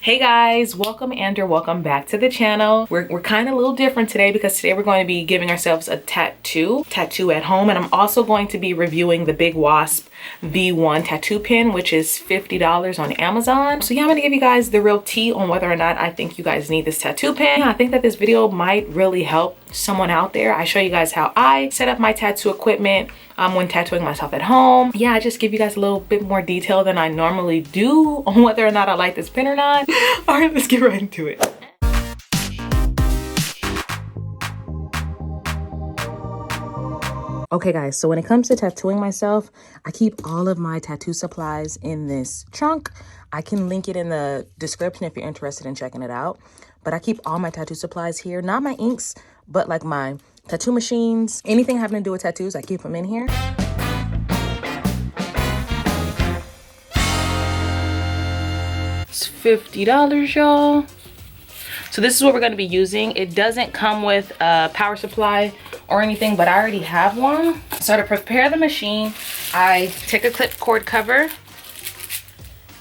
Hey guys, welcome or welcome back to the channel. We're kind of a little different today because today we're going to be giving ourselves a tattoo at home, and I'm also going to be reviewing the Big Wasp V1 tattoo pen, which is $50 on Amazon. So yeah, I'm gonna give you guys the real tea on whether or not I think you guys need this tattoo pen. Yeah, I think that this video might really help someone out there. I show you guys how I set up my tattoo equipment when tattooing myself at home. Yeah, I just give you guys a little bit more detail than I normally do on whether or not I like this pen or not. All right, let's get right into it. Okay guys, so when it comes to tattooing myself, I keep all of my tattoo supplies in this trunk. I can link it in the description if you're interested in checking it out. But I keep all my tattoo supplies here, not my inks, but like my tattoo machines, anything having to do with tattoos, I keep them in here. It's $50, y'all. So this is what we're going to be using. It doesn't come with a power supply or anything, but I already have one. So to prepare the machine, I take a clip cord cover,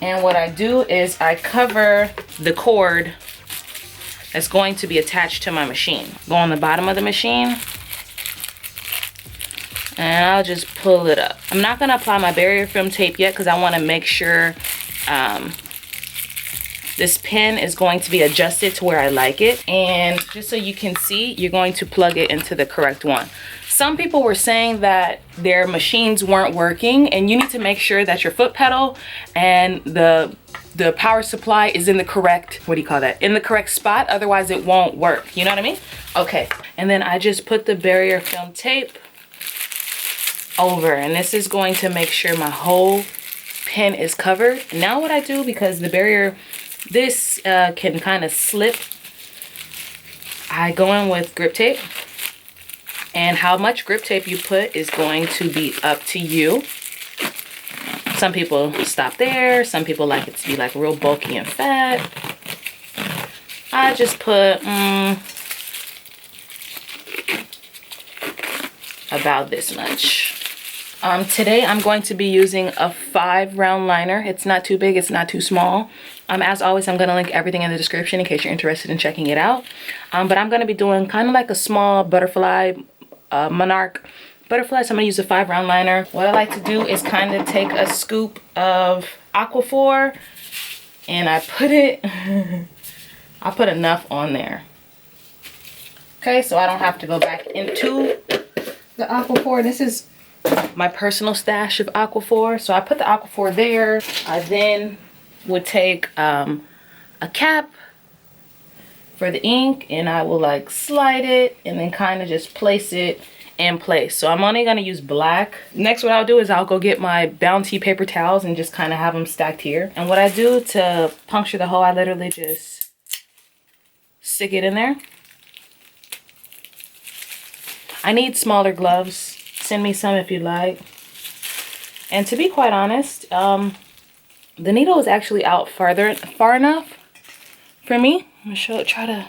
and what I do is I cover the cord that's going to be attached to my machine. Go on the bottom of the machine, and I'll just pull it up. I'm not going to apply my barrier film tape yet because I want to make sure this pen is going to be adjusted to where I like it. And just so you can see, you're going to plug it into the correct one. Some people were saying that their machines weren't working, and you need to make sure that your foot pedal and the power supply is in the correct, what do you call that? In the correct spot, otherwise it won't work. You know what I mean? Okay, and then I just put the barrier film tape over, and this is going to make sure my whole pen is covered. Now what I do, because the barrier, this can kind of slip, I go in with grip tape, and how much grip tape you put is going to be up to you. Some people stop there, some people like it to be like real bulky and fat. I just put about this much. Today I'm going to be using a 5-round liner. It's not too big, it's not too small. As always, I'm going to link everything in the description in case you're interested in checking it out. But I'm going to be doing kind of like a small butterfly, monarch butterfly. So I'm going to use a 5-round liner. What I like to do is kind of take a scoop of Aquaphor, and I put it, I put enough on there. Okay, so I don't have to go back into the Aquaphor. This is my personal stash of Aquaphor. So I put the Aquaphor there. I then would take a cap for the ink, and I will like slide it and then kind of just place it in place. So I'm only going to use black. Next, what I'll do is I'll go get my Bounty paper towels and just kind of have them stacked here. And what I do to puncture the hole, I literally just stick it in there. I need smaller gloves. Send me some if you like. And to be quite honest, the needle is actually out far enough for me. I'm gonna try to,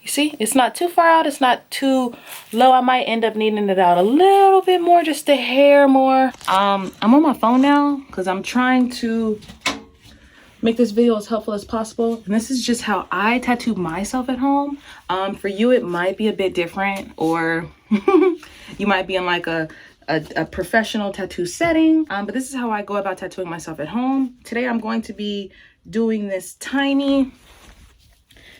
you see, it's not too far out, it's not too low. I might end up needing it out a little bit more, just a hair more. I'm on my phone now because I'm trying to make this video as helpful as possible. And this is just how I tattoo myself at home. For you, it might be a bit different, or you might be in like a professional tattoo setting. But this is how I go about tattooing myself at home. Today, I'm going to be doing this tiny,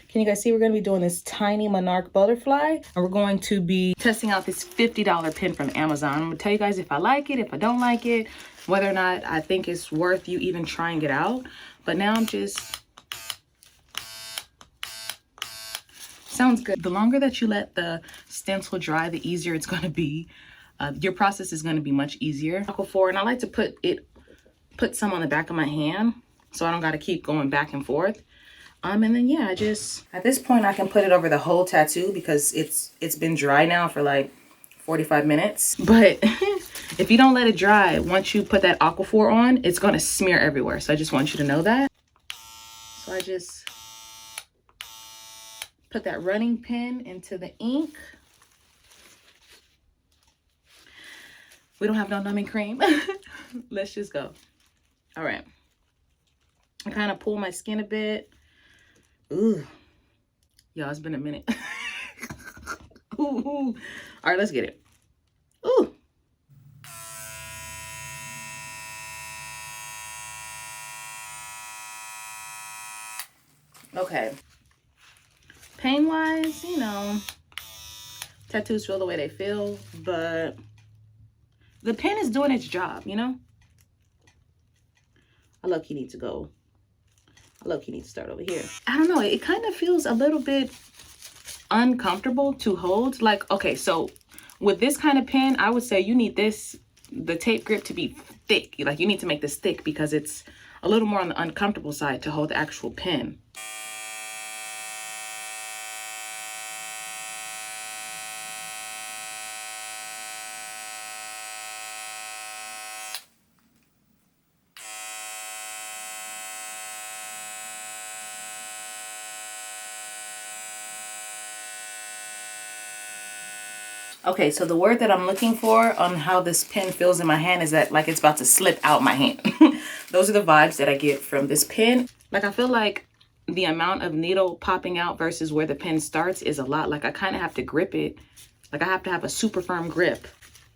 can you guys see, we're going to be doing this tiny monarch butterfly, and we're going to be testing out this $50 pen from Amazon. I'm going to tell you guys if I like it, if I don't like it, whether or not I think it's worth you even trying it out. But now I'm just, sounds good. The longer that you let the stencil dry, the easier it's going to be. Your process is going to be much easier. Aquaphor, and I like to put some on the back of my hand so I don't got to keep going back and forth. And then yeah, I just, at this point I can put it over the whole tattoo because it's been dry now for like 45 minutes. But if you don't let it dry, once you put that Aquaphor on, it's going to smear everywhere. So I just want you to know that. So I just put that running pen into the ink. We don't have no numbing cream. Let's just go. All right. I kind of pull my skin a bit. Ooh. Y'all, it's been a minute. Ooh, ooh. All right, let's get it. Ooh. Okay. Pain-wise, you know, tattoos feel the way they feel, but the pen is doing its job, you know? I low-key need to go. I low-key need to start over here. I don't know. It kind of feels a little bit uncomfortable to hold. Like, okay, so with this kind of pen, I would say you need the tape grip to be thick. Like, you need to make this thick because it's a little more on the uncomfortable side to hold the actual pen. Okay, so the word that I'm looking for on how this pen feels in my hand is that like it's about to slip out my hand. Those are the vibes that I get from this pen. Like, I feel like the amount of needle popping out versus where the pen starts is a lot. Like, I kind of have to grip it. Like, I have to have a super firm grip.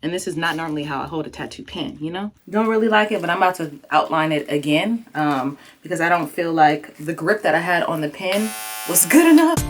And this is not normally how I hold a tattoo pen, you know? Don't really like it, but I'm about to outline it again because I don't feel like the grip that I had on the pen was good enough.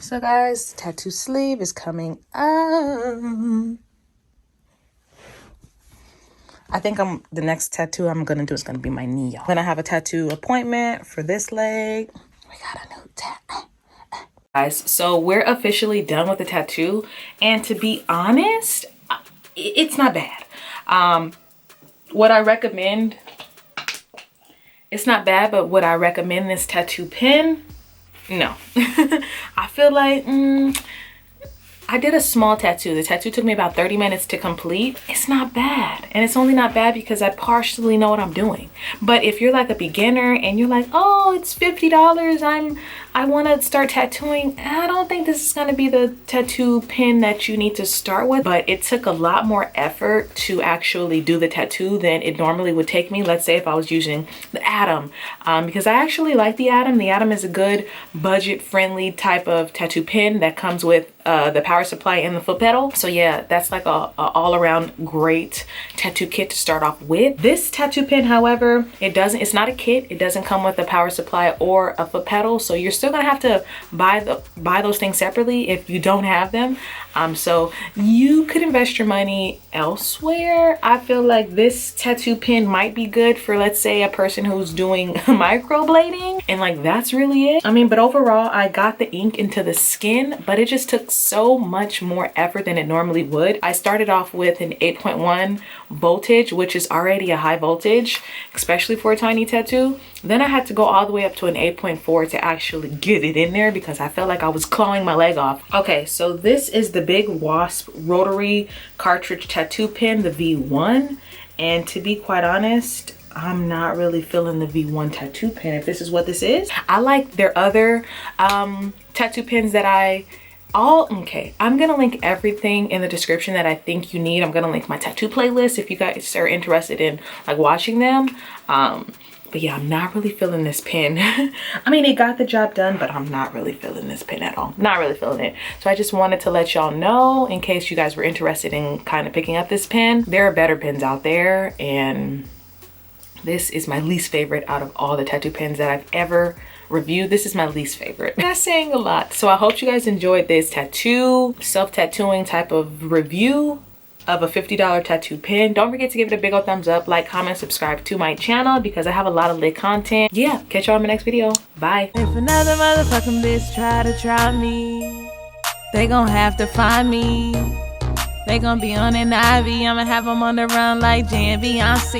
So guys, tattoo sleeve is coming up. I think the next tattoo I'm gonna do is gonna be my knee, y'all. I'm gonna have a tattoo appointment for this leg. We got a new tattoo. Guys, so we're officially done with the tattoo, and to be honest, it's not bad. What I recommend, it's not bad, but would I recommend this tattoo pen? No. I feel like I did a small tattoo. The tattoo took me about 30 minutes to complete. It's not bad. And it's only not bad because I partially know what I'm doing. But if you're like a beginner and you're like, oh, it's $50, I want to start tattooing, I don't think this is going to be the tattoo pen that you need to start with. But it took a lot more effort to actually do the tattoo than it normally would take me. Let's say if I was using the Atom, because I actually like the Atom. The Atom is a good budget-friendly type of tattoo pen that comes with the power supply and the foot pedal. So yeah, that's like a all-around great tattoo kit to start off with. This tattoo pen, however, it's not a kit. It doesn't come with a power supply or a foot pedal. So you're still gonna have to buy those things separately if you don't have them. So you could invest your money elsewhere. I feel like this tattoo pen might be good for, let's say, a person who's doing microblading, and like that's really it. I mean, but overall I got the ink into the skin, but it just took so much more effort than it normally would. I started off with an 8.1 voltage, which is already a high voltage, especially for a tiny tattoo. Then I had to go all the way up to an 8.4 to actually get it in there because I felt like I was clawing my leg off. Okay, so this is the Big Wasp rotary cartridge tattoo pen, the V1. And to be quite honest, I'm not really feeling the V1 tattoo pen, if this is what this is. I like their other tattoo pens that okay, I'm gonna link everything in the description that I think you need. I'm gonna link my tattoo playlist if you guys are interested in like watching them. But yeah, I'm not really feeling this pen. I mean, it got the job done, but I'm not really feeling this pen at all. Not really feeling it. So I just wanted to let y'all know in case you guys were interested in kind of picking up this pen. There are better pens out there, and this is my least favorite out of all the tattoo pens that I've ever reviewed. This is my least favorite. That's saying a lot. So I hope you guys enjoyed this tattoo, self-tattooing type of review. of a $50 tattoo pen. Don't forget to give it a big old thumbs up, like, comment, subscribe to my channel because I have a lot of lit content. Yeah, catch y'all in my next video. Bye. If another motherfucking bitch try me, they gon' have to find me. They gon' be on an IV. I'ma have them on the run like jdevinci.